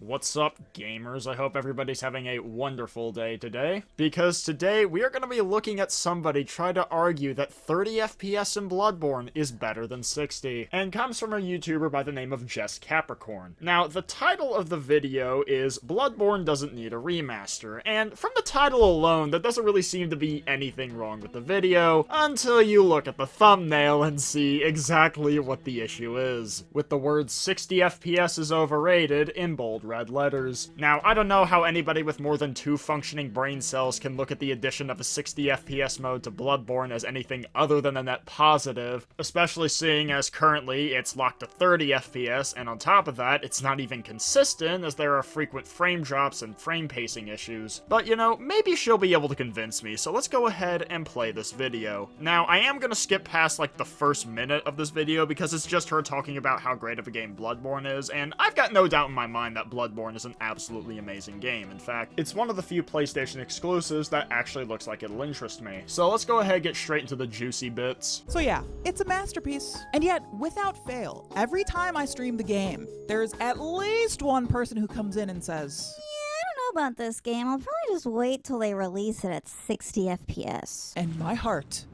What's up, gamers? I hope everybody's having a wonderful day today, because today we are going to be looking at somebody try to argue that 30 FPS in Bloodborne is better than 60, and comes from a YouTuber by the name of Jess Capricorn. Now, the title of the video is Bloodborne Doesn't Need a Remaster, and from the title alone, there doesn't really seem to be anything wrong with the video, until you look at the thumbnail and see exactly what the issue is, with the words 60 FPS is overrated in bold red letters. Now, I don't know how anybody with more than 2 functioning brain cells can look at the addition of a 60 FPS mode to Bloodborne as anything other than a net positive, especially seeing as currently it's locked to 30 FPS, and on top of that, it's not even consistent as there are frequent frame drops and frame pacing issues. But you know, maybe she'll be able to convince me, so let's go ahead and play this video. Now, I am gonna skip past like the first minute of this video because it's just her talking about how great of a game Bloodborne is, and I've got no doubt in my mind that Bloodborne is an absolutely amazing game. In fact, it's one of the few PlayStation exclusives that actually looks like it'll interest me. So let's go ahead and get straight into the juicy bits. So yeah, it's a masterpiece. And yet, without fail, every time I stream the game, there's at least one person who comes in and says, I don't know about this game. I'll probably just wait till they release it at 60 FPS. and my heart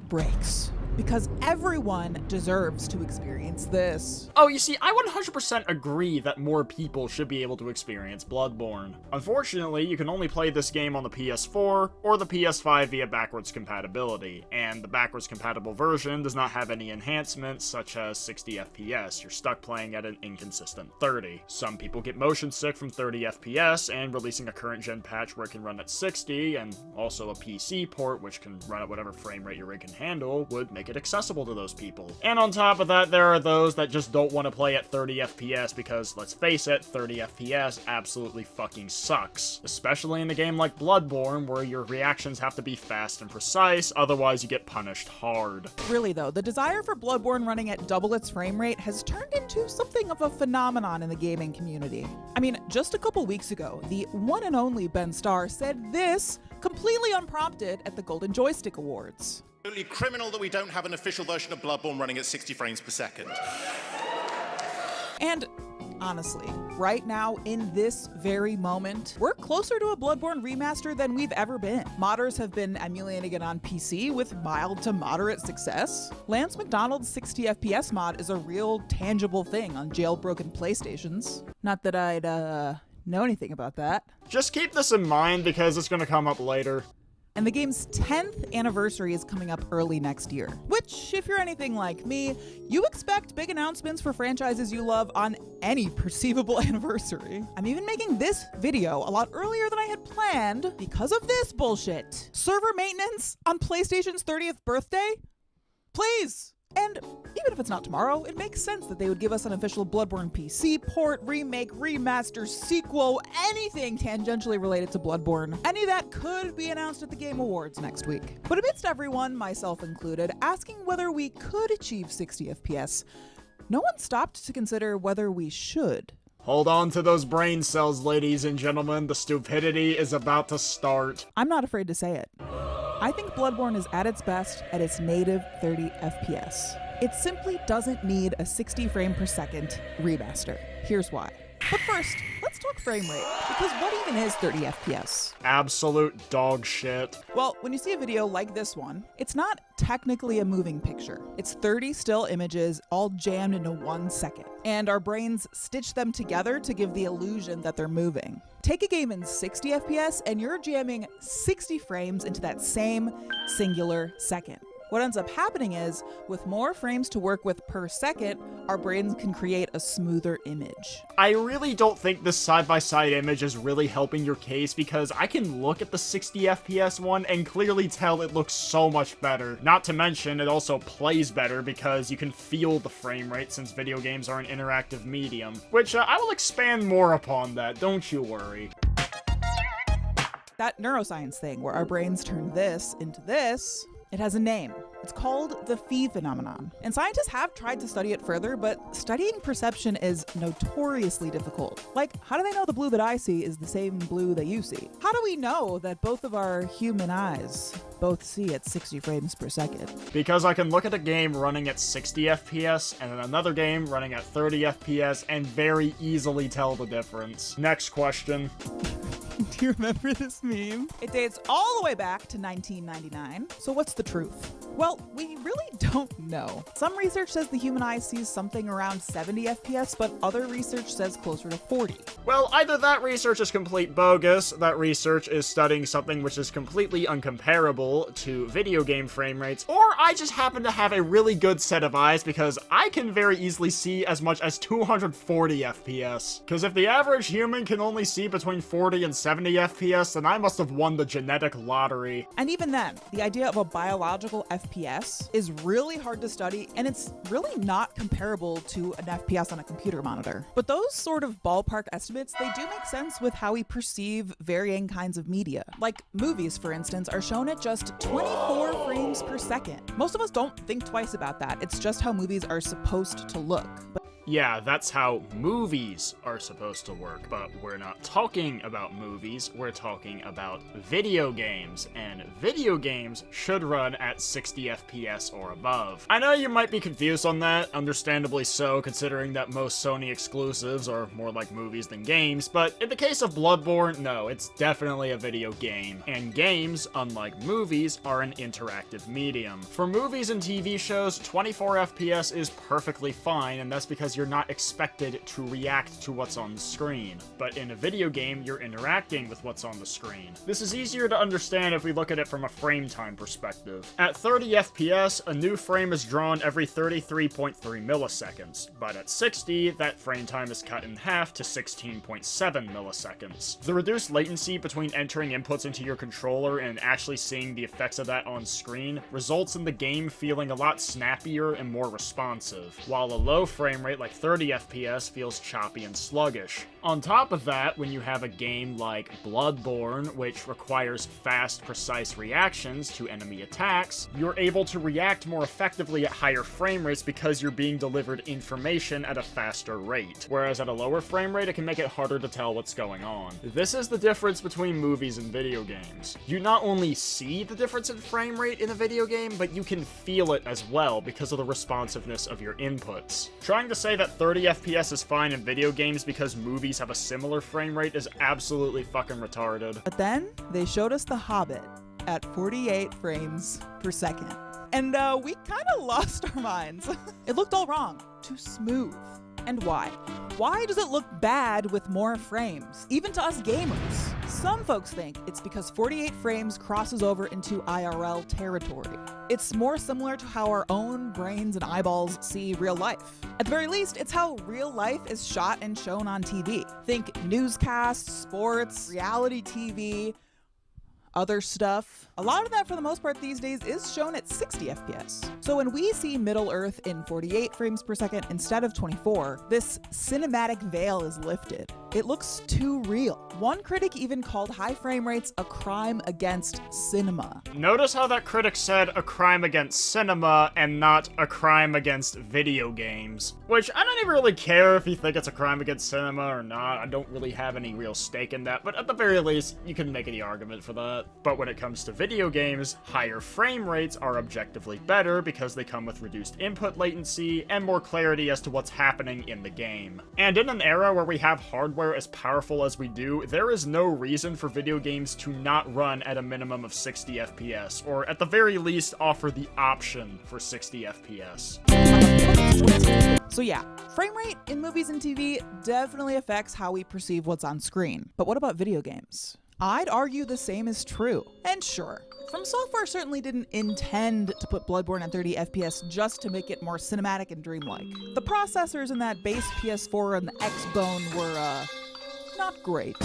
breaks. Because everyone deserves to experience this. Oh, you see, I 100% agree that more people should be able to experience Bloodborne. Unfortunately, you can only play this game on the PS4 or the PS5 via backwards compatibility, and the backwards compatible version does not have any enhancements such as 60 FPS. You're stuck playing at an inconsistent 30. Some people get motion sick from 30 FPS, and releasing a current gen patch where it can run at 60, and also a PC port which can run at whatever frame rate your rig can handle, would make it accessible to those people. And on top of that, there are those that just don't want to play at 30 FPS because, let's face it, 30 FPS absolutely fucking sucks. Especially in a game like Bloodborne, where your reactions have to be fast and precise, otherwise you get punished hard. Really though, the desire for Bloodborne running at double its frame rate has turned into something of a phenomenon in the gaming community. I mean, just a couple weeks ago, the one and only Ben Starr said this, completely unprompted, at the Golden Joystick Awards. Absolutely criminal that we don't have an official version of Bloodborne running at 60 frames per second. And honestly, right now, in this very moment, we're closer to a Bloodborne remaster than we've ever been. Modders have been emulating it on PC with mild to moderate success. Lance McDonald's 60 FPS mod is a real tangible thing on jailbroken PlayStations. Not that I'd, know anything about that. Just keep this in mind because it's gonna come up later. And the game's 10th anniversary is coming up early next year. Which, if you're anything like me, you expect big announcements for franchises you love on any perceivable anniversary. I'm even making this video a lot earlier than I had planned because of this bullshit. Server maintenance on PlayStation's 30th birthday? Please! And even if it's not tomorrow, it makes sense that they would give us an official Bloodborne PC port, remake, remaster, sequel, anything tangentially related to Bloodborne. Any of that could be announced at the Game Awards next week. But amidst everyone, myself included, asking whether we could achieve 60 FPS, no one stopped to consider whether we should. Hold on to those brain cells, ladies and gentlemen. The stupidity is about to start. I'm not afraid to say it. I think Bloodborne is at its best at its native 30 FPS. It simply doesn't need a 60 frame per second remaster. Here's why. But first, let's talk frame rate, because what even is 30 FPS? Absolute dog shit. Well, when you see a video like this one, it's not technically a moving picture. It's 30 still images all jammed into 1 second. And our brains stitch them together to give the illusion that they're moving. Take a game in 60 FPS and you're jamming 60 frames into that same singular second. What ends up happening is, with more frames to work with per second, our brains can create a smoother image. I really don't think this side-by-side image is really helping your case because I can look at the 60 FPS one and clearly tell it looks so much better. Not to mention, it also plays better because you can feel the frame rate since video games are an interactive medium, which I will expand more upon that, don't you worry. That neuroscience thing where our brains turn this into this, it has a name. It's called the phi phenomenon. And scientists have tried to study it further, but studying perception is notoriously difficult. Like, how do they know the blue that I see is the same blue that you see? How do we know that both of our human eyes both see at 60 frames per second? Because I can look at a game running at 60 FPS and then another game running at 30 FPS and very easily tell the difference. Next question. Do you remember this meme? It dates all the way back to 1999. So what's the truth? Well, we really don't know. Some research says the human eye sees something around 70 FPS, but other research says closer to 40. Well, either that research is complete bogus, that research is studying something which is completely uncomparable to video game frame rates, or I just happen to have a really good set of eyes because I can very easily see as much as 240 FPS. Because if the average human can only see between 40 and 70 FPS, then I must have won the genetic lottery. And even then, the idea of a biological FPS is really hard to study, and it's really not comparable to an FPS on a computer monitor. But those sort of ballpark estimates, they do make sense with how we perceive varying kinds of media. Like movies, for instance, are shown at just 24 frames per second. Most of us don't think twice about that. It's just how movies are supposed to look. Yeah, that's how movies are supposed to work, but we're not talking about movies, we're talking about video games, and video games should run at 60 FPS or above. I know you might be confused on that, understandably so, considering that most Sony exclusives are more like movies than games, but in the case of Bloodborne, no, it's definitely a video game. And games, unlike movies, are an interactive medium. For movies and TV shows, 24 FPS is perfectly fine, and that's because you're not expected to react to what's on the screen. But in a video game, you're interacting with what's on the screen. This is easier to understand if we look at it from a frame time perspective. At 30 FPS, a new frame is drawn every 33.3 milliseconds, but at 60, that frame time is cut in half to 16.7 milliseconds. The reduced latency between entering inputs into your controller and actually seeing the effects of that on screen results in the game feeling a lot snappier and more responsive, while a low frame rate like 30 FPS feels choppy and sluggish. On top of that, when you have a game like Bloodborne, which requires fast, precise reactions to enemy attacks, you're able to react more effectively at higher frame rates because you're being delivered information at a faster rate, whereas at a lower frame rate, it can make it harder to tell what's going on. This is the difference between movies and video games. You not only see the difference in frame rate in a video game, but you can feel it as well because of the responsiveness of your inputs. Trying to say that 30 FPS is fine in video games because movies have a similar frame rate is absolutely fucking retarded. But then they showed us The Hobbit at 48 frames per second. And we kind of lost our minds. It looked all wrong. Too smooth. And why? Why does it look bad with more frames? Even to us gamers. Some folks think it's because 48 frames crosses over into IRL territory. It's more similar to how our own brains and eyeballs see real life. At the very least, it's how real life is shot and shown on TV. Think newscasts, sports, reality TV, other stuff. A lot of that, for the most part these days, is shown at 60 FPS. So when we see Middle-earth in 48 frames per second instead of 24, this cinematic veil is lifted. It looks too real. One critic even called high frame rates a crime against cinema. Notice how that critic said a crime against cinema and not a crime against video games. Which, I don't even really care if you think it's a crime against cinema or not. I don't really have any real stake in that, but at the very least, you can make any argument for that. But when it comes to video games, higher frame rates are objectively better because they come with reduced input latency and more clarity as to what's happening in the game. And in an era where we have hardware as powerful as we do, there is no reason for video games to not run at a minimum of 60 FPS, or at the very least offer the option for 60 FPS. So yeah, frame rate in movies and TV definitely affects how we perceive what's on screen. But what about video games? I'd argue the same is true. And sure, From Software certainly didn't intend to put Bloodborne at 30 FPS just to make it more cinematic and dreamlike. The processors in that base PS4 and the X-Bone were, not great.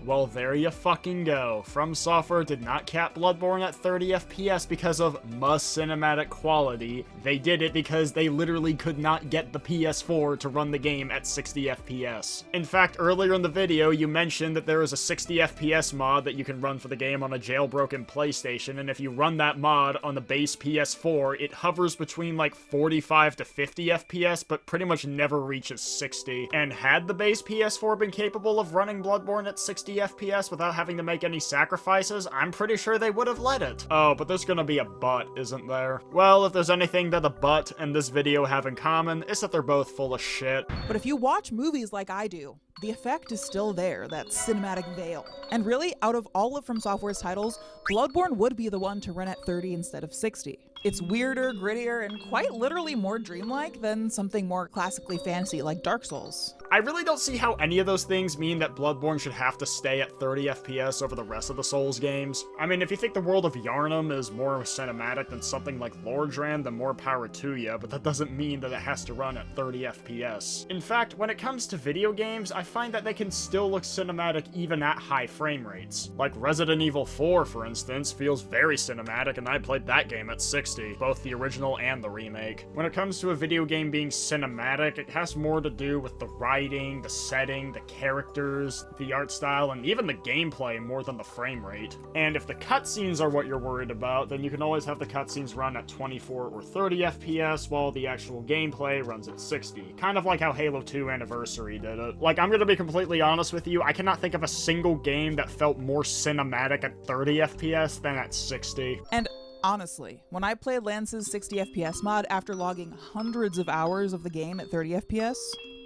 Well, there you fucking go. From Software did not cap Bloodborne at 30 FPS because of must cinematic quality. They did it because they literally could not get the PS4 to run the game at 60 FPS. In fact, earlier in the video, you mentioned that there is a 60 FPS mod that you can run for the game on a jailbroken PlayStation, and if you run that mod on the base PS4, it hovers between like 45 to 50 FPS, but pretty much never reaches 60. And had the base PS4 been capable of running Bloodborne at 60 FPS without having to make any sacrifices, I'm pretty sure they would have let it. Oh, but there's gonna be a but, isn't there? Well, if there's anything that the but and this video have in common, it's that they're both full of shit. But if you watch movies like I do, the effect is still there, that cinematic veil. And really, out of all of From Software's titles, Bloodborne would be the one to run at 30 instead of 60. It's weirder, grittier, and quite literally more dreamlike than something more classically fantasy like Dark Souls. I really don't see how any of those things mean that Bloodborne should have to stay at 30 FPS over the rest of the Souls games. I mean, if you think the world of Yharnam is more cinematic than something like Lordran, then more power to you, but that doesn't mean that it has to run at 30 FPS. In fact, when it comes to video games, I find that they can still look cinematic even at high frame rates. Like Resident Evil 4, for instance, feels very cinematic, and I played that game at 60, both the original and the remake. When it comes to a video game being cinematic, it has more to do with the writing, the setting, the characters, the art style, and even the gameplay more than the frame rate. And if the cutscenes are what you're worried about, then you can always have the cutscenes run at 24 or 30 FPS while the actual gameplay runs at 60. Kind of like how Halo 2 Anniversary did it. Like, I'm gonna be completely honest with you, I cannot think of a single game that felt more cinematic at 30 FPS than at 60. And honestly, when I played Lance's 60 FPS mod after logging hundreds of hours of the game at 30 FPS,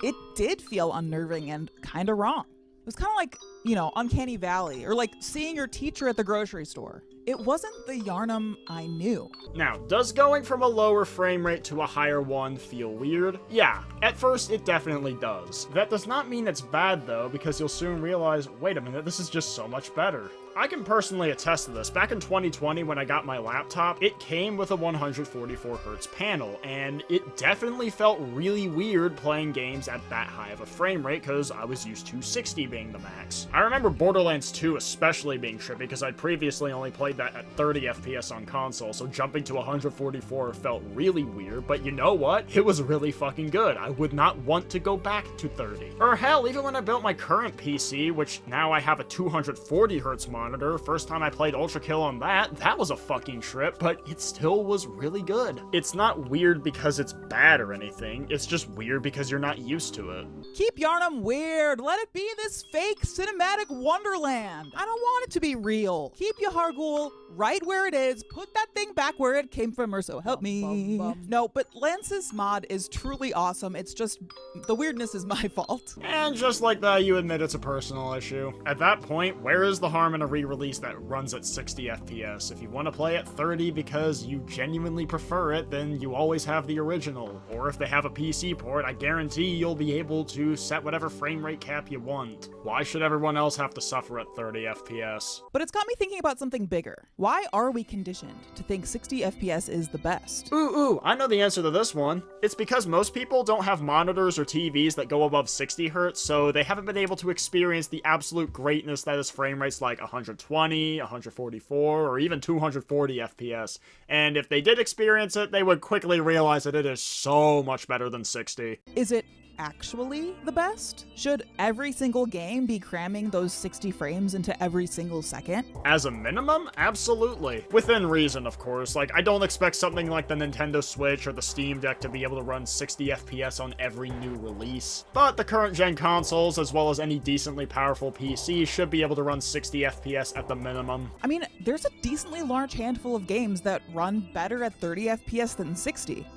it did feel unnerving and kinda wrong. It was kinda like, you know, Uncanny Valley, or like seeing your teacher at the grocery store. It wasn't the Yharnam I knew. Now, does going from a lower frame rate to a higher one feel weird? Yeah, at first it definitely does. That does not mean it's bad though, because you'll soon realize, wait a minute, this is just so much better. I can personally attest to this. Back in 2020 when I got my laptop, it came with a 144Hz panel, and it definitely felt really weird playing games at that high of a frame rate because I was used to 60 being the max. I remember Borderlands 2 especially being trippy because I'd previously only played that at 30 FPS on console, so jumping to 144 felt really weird, but you know what? It was really fucking good. I would not want to go back to 30. Or hell, even when I built my current PC, which now I have a 240Hz monitor, first time I played Ultra Kill on that was a fucking trip, but it still was really good. It's not weird because it's bad or anything, it's just weird because you're not used to it. Keep Yharnam weird. Let it be this fake cinematic wonderland. I don't want it to be real. Keep Yahar'gul right where it is. Put that thing back where it came from, or so help me. No, but Lance's mod is truly awesome. It's just the weirdness is my fault. And just like that, you admit it's a personal issue. At that point, where is the harm in a re-release that runs at 60 FPS? If you want to play at 30 because you genuinely prefer it, then you always have the original. Or if they have a PC port, I guarantee you'll be able to set whatever frame rate cap you want. Why should everyone else have to suffer at 30 FPS? But it's got me thinking about something bigger. Why are we conditioned to think 60 FPS is the best? Ooh, I know the answer to this one. It's because most people don't have monitors or TVs that go above 60 Hz, so they haven't been able to experience the absolute greatness that is frame rates like 120, 144, or even 240 FPS. And if they did experience it, they would quickly realize that it is so much better than 60. Is it actually the best? Should every single game be cramming those 60 frames into every single second? As a minimum, absolutely. Within reason, of course. Like, I don't expect something like the Nintendo Switch or the Steam Deck to be able to run 60 FPS on every new release. But the current gen consoles, as well as any decently powerful PC, should be able to run 60 FPS at the minimum. I mean, there's a decently large handful of games that run better at 30 FPS than 60.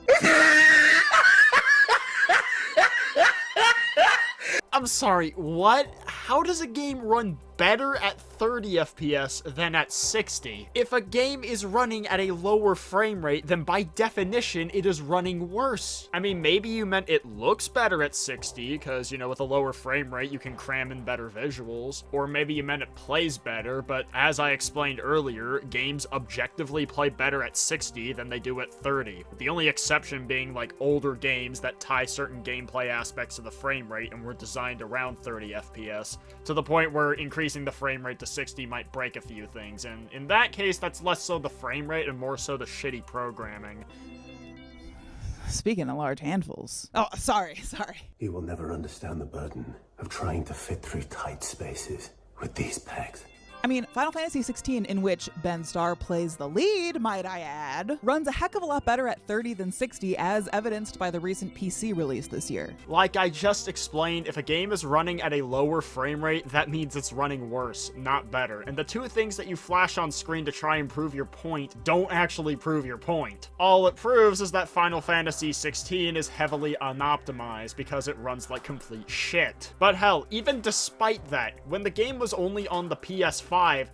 I'm sorry, what? How does a game run better at 30 FPS than at 60? If a game is running at a lower frame rate, then by definition, it is running worse. I mean, maybe you meant it looks better at 60, because, you know, with a lower frame rate, you can cram in better visuals. Or maybe you meant it plays better, but as I explained earlier, games objectively play better at 60 than they do at 30. The only exception being, like, older games that tie certain gameplay aspects of the frame rate and were designed around 30 FPS, to the point where increasing increasing the frame rate to 60 might break a few things, and in that case, that's less so the frame rate and more so the shitty programming. Speaking of large handfuls. Oh, sorry. You will never understand the burden of trying to fit through tight spaces with these pegs. I mean, Final Fantasy XVI, in which Ben Starr plays the lead, might I add, runs a heck of a lot better at 30 than 60, as evidenced by the recent PC release this year. Like I just explained, if a game is running at a lower frame rate, that means it's running worse, not better. And the two things that you flash on screen to try and prove your point don't actually prove your point. All it proves is that Final Fantasy XVI is heavily unoptimized because it runs like complete shit. But hell, even despite that, when the game was only on the PS5,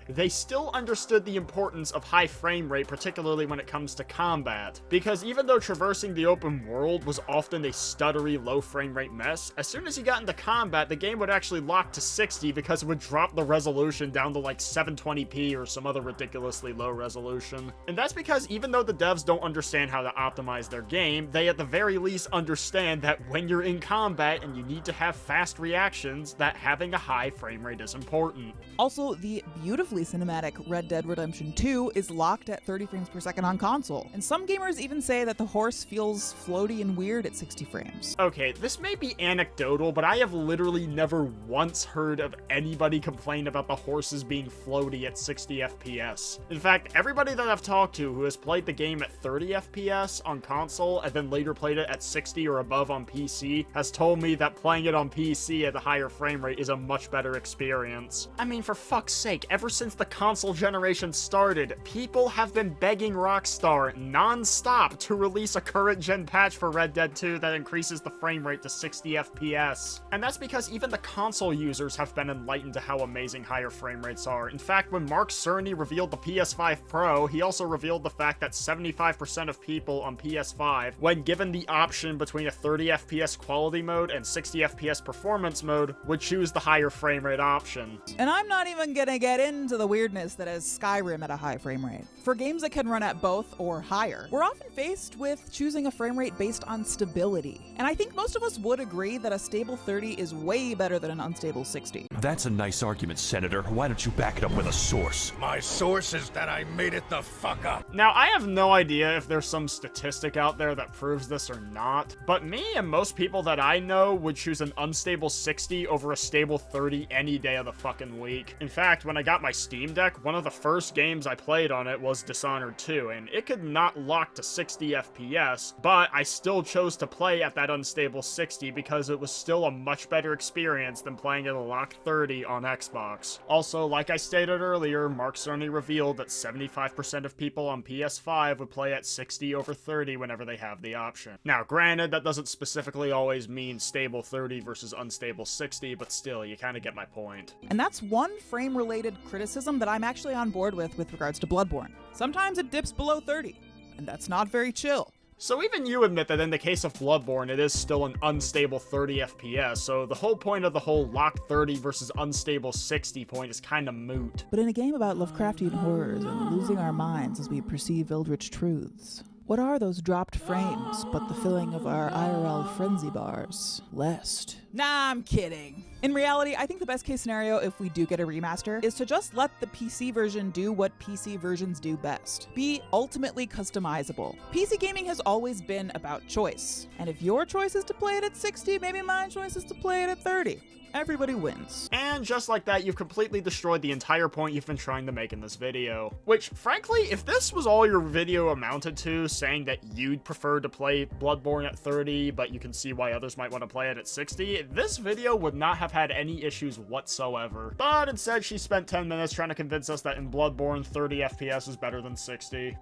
they still understood the importance of high frame rate, particularly when it comes to combat. Because even though traversing the open world was often a stuttery, low frame rate mess, as soon as you got into combat, the game would actually lock to 60 because it would drop the resolution down to like 720p or some other ridiculously low resolution. And that's because even though the devs don't understand how to optimize their game, they at the very least understand that when you're in combat and you need to have fast reactions, that having a high frame rate is important. Also, the beautifully cinematic Red Dead Redemption 2 is locked at 30 frames per second on console, and some gamers even say that the horse feels floaty and weird at 60 frames. Okay, this may be anecdotal, but I have literally never once heard of anybody complain about the horses being floaty at 60 FPS. In fact, everybody that I've talked to who has played the game at 30 FPS on console and then later played it at 60 or above on PC has told me that playing it on PC at a higher frame rate is a much better experience. I mean, for fuck's sake, ever since the console generation started, people have been begging Rockstar non-stop to release a current gen patch for Red Dead 2 that increases the frame rate to 60 FPS. And that's because even the console users have been enlightened to how amazing higher frame rates are. In fact, when Mark Cerny revealed the PS5 Pro, he also revealed the fact that 75% of people on PS5, when given the option between a 30 FPS quality mode and 60 FPS performance mode, would choose the higher frame rate option. And I'm not even gonna get into the weirdness that is Skyrim at a high frame rate. For games that can run at both or higher, we're often faced with choosing a frame rate based on stability. And I think most of us would agree that a stable 30 is way better than an unstable 60. That's a nice argument, Senator. Why don't you back it up with a source? My source is that I made it the fuck up. Now, I have no idea if there's some statistic out there that proves this or not, but me and most people that I know would choose an unstable 60 over a stable 30 any day of the fucking week. In fact, when I got my Steam Deck, one of the first games I played on it was Dishonored 2, and it could not lock to 60 FPS, but I still chose to play at that unstable 60 because it was still a much better experience than playing at a locked 30 on Xbox. Also, like I stated earlier, Mark Cerny revealed that 75% of people on PS5 would play at 60 over 30 whenever they have the option. Now, granted, that doesn't specifically always mean stable 30 versus unstable 60, but still, you kind of get my point. And that's one frame-related criticism that I'm actually on board with regards to Bloodborne. Sometimes it dips below 30, and that's not very chill. So even you admit that in the case of Bloodborne, it is still an unstable 30 FPS, so the whole point of the whole locked 30 versus unstable 60 point is kinda moot. But in a game about Lovecraftian horrors and losing our minds as we perceive eldritch truths, what are those dropped frames but the filling of our IRL frenzy bars? Lest. Nah, I'm kidding. In reality, I think the best case scenario if we do get a remaster is to just let the PC version do what PC versions do best. Be ultimately customizable. PC gaming has always been about choice. And if your choice is to play it at 60, maybe my choice is to play it at 30. Everybody wins. And just like that, you've completely destroyed the entire point you've been trying to make in this video. Which, frankly, if this was all your video amounted to, saying that you'd prefer to play Bloodborne at 30, but you can see why others might want to play it at 60, this video would not have had any issues whatsoever. But instead, she spent 10 minutes trying to convince us that in Bloodborne, 30 FPS is better than 60.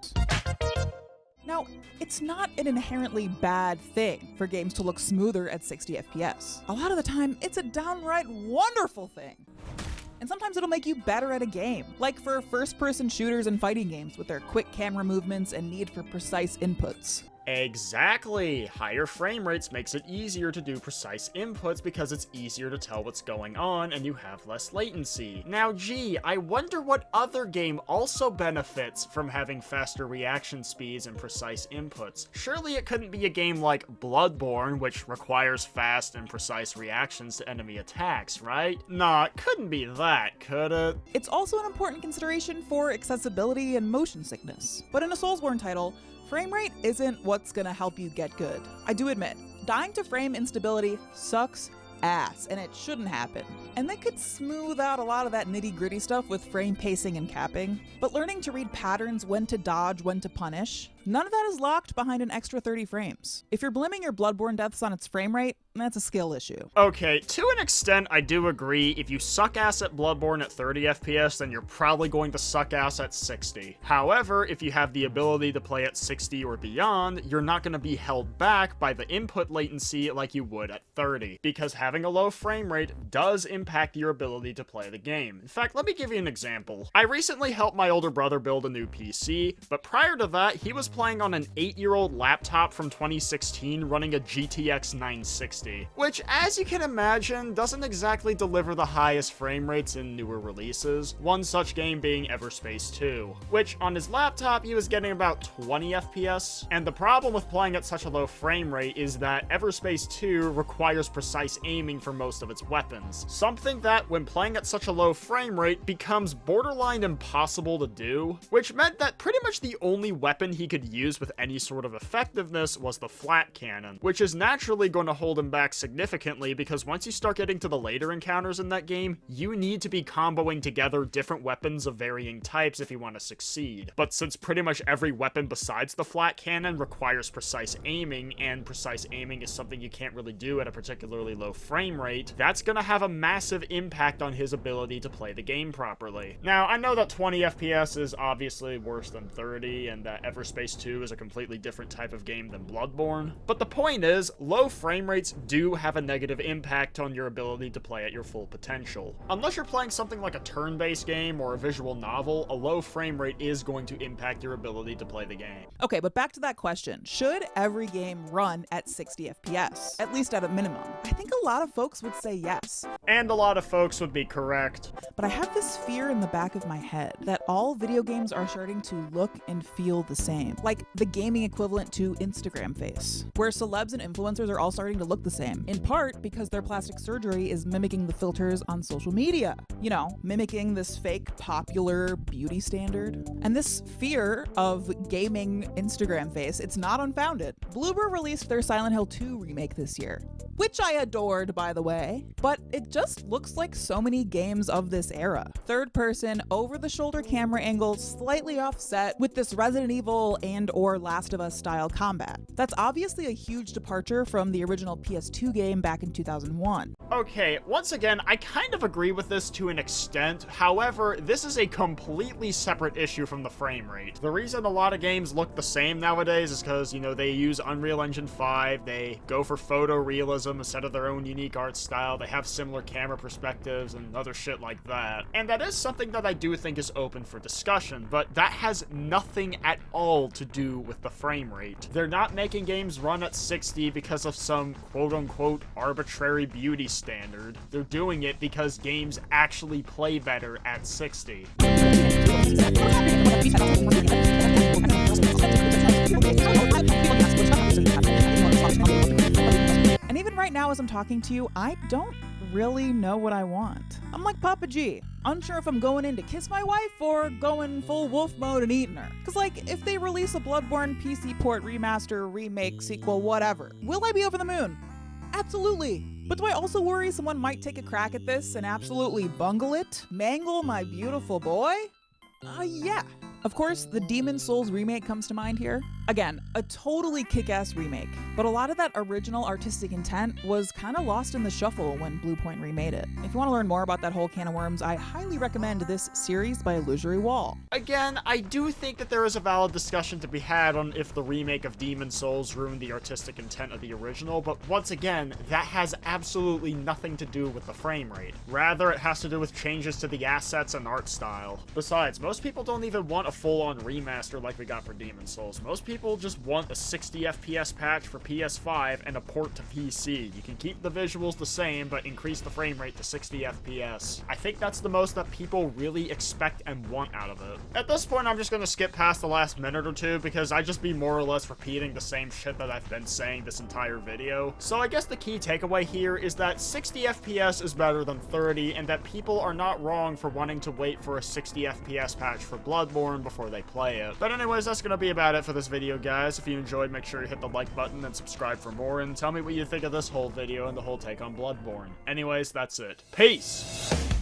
Now, it's not an inherently bad thing for games to look smoother at 60 FPS. A lot of the time, it's a downright wonderful thing. And sometimes it'll make you better at a game, like for first-person shooters and fighting games with their quick camera movements and need for precise inputs. Exactly! Higher frame rates makes it easier to do precise inputs because it's easier to tell what's going on and you have less latency. Now gee, I wonder what other game also benefits from having faster reaction speeds and precise inputs. Surely it couldn't be a game like Bloodborne, which requires fast and precise reactions to enemy attacks, right? Nah, it couldn't be that, could it? It's also an important consideration for accessibility and motion sickness. But in a Soulsborne title, frame rate isn't what's gonna help you get good. I do admit, dying to frame instability sucks ass, and it shouldn't happen. And they could smooth out a lot of that nitty-gritty stuff with frame pacing and capping. But learning to read patterns, when to dodge, when to punish, none of that is locked behind an extra 30 frames. If you're blaming your Bloodborne deaths on its frame rate, that's a skill issue. Okay, to an extent, I do agree. If you suck ass at Bloodborne at 30 FPS, then you're probably going to suck ass at 60. However, if you have the ability to play at 60 or beyond, you're not going to be held back by the input latency like you would at 30, because having a low frame rate does impact your ability to play the game. In fact, let me give you an example. I recently helped my older brother build a new PC, but prior to that, he was playing on an 8-year-old laptop from 2016 running a GTX 960, which, as you can imagine, doesn't exactly deliver the highest frame rates in newer releases, one such game being Everspace 2, which on his laptop he was getting about 20 FPS, and the problem with playing at such a low frame rate is that Everspace 2 requires precise aiming for most of its weapons, something that, when playing at such a low frame rate, becomes borderline impossible to do, which meant that pretty much the only weapon he could use with any sort of effectiveness was the flat cannon, which is naturally going to hold him back significantly because once you start getting to the later encounters in that game, you need to be comboing together different weapons of varying types if you want to succeed. But since pretty much every weapon besides the flat cannon requires precise aiming, and precise aiming is something you can't really do at a particularly low frame rate, that's going to have a massive impact on his ability to play the game properly. Now, I know that 20 FPS is obviously worse than 30, and that Everspace 2 is a completely different type of game than Bloodborne, but the point is, low frame rates do have a negative impact on your ability to play at your full potential. Unless you're playing something like a turn-based game or a visual novel, a low frame rate is going to impact your ability to play the game. Okay, but back to that question. Should every game run at 60 FPS? At least at a minimum. I think a lot of folks would say yes. And a lot of folks would be correct. But I have this fear in the back of my head that all video games are starting to look and feel the same. Like the gaming equivalent to Instagram face, where celebs and influencers are all starting to look the same, in part because their plastic surgery is mimicking the filters on social media. You know, mimicking this fake popular beauty standard. And this fear of gaming Instagram face, it's not unfounded. Bloober released their Silent Hill 2 remake this year, which I adored, by the way, but it just looks like so many games of this era. Third person, over-the-shoulder camera angle, slightly offset with this Resident Evil and or Last of Us style combat. That's obviously a huge departure from the original PS2 game back in 2001. Okay, once again, I kind of agree with this to an extent. However, this is a completely separate issue from the frame rate. The reason a lot of games look the same nowadays is because, you know, they use Unreal Engine 5, they go for photorealism instead of their own unique art style, they have similar camera perspectives and other shit like that. And that is something that I do think is open for discussion, but that has nothing at all to do with the frame rate. They're not making games run at 60 because of some quote-unquote arbitrary beauty standard. They're doing it because games actually play better at 60. And even right now as I'm talking to you, I don't really know what I want. I'm like Papa G, unsure if I'm going in to kiss my wife or going full wolf mode and eating her. Cause like, if they release a Bloodborne PC port, remaster, remake, sequel, whatever, will I be over the moon? Absolutely. But do I also worry someone might take a crack at this and absolutely bungle it? Mangle my beautiful boy? Yeah. Of course, the Demon Souls remake comes to mind here. Again, a totally kick-ass remake, but a lot of that original artistic intent was kind of lost in the shuffle when Bluepoint remade it. If you want to learn more about that whole can of worms, I highly recommend this series by Illusory Wall. Again, I do think that there is a valid discussion to be had on if the remake of Demon Souls ruined the artistic intent of the original, but once again, that has absolutely nothing to do with the frame rate. Rather, it has to do with changes to the assets and art style. Besides, most people don't even want a full-on remaster like we got for Demon's Souls. Most people just want a 60 FPS patch for PS5 and a port to PC. You can keep the visuals the same, but increase the frame rate to 60 FPS. I think that's the most that people really expect and want out of it. At this point, I'm just gonna skip past the last minute or two because I'd just be more or less repeating the same shit that I've been saying this entire video. So I guess the key takeaway here is that 60 FPS is better than 30, and that people are not wrong for wanting to wait for a 60 FPS patch for Bloodborne before they play it. But anyways, that's gonna be about it for this video, guys. If you enjoyed, make sure you hit the like button and subscribe for more, and tell me what you think of this whole video and the whole take on Bloodborne. Anyways, that's it. Peace!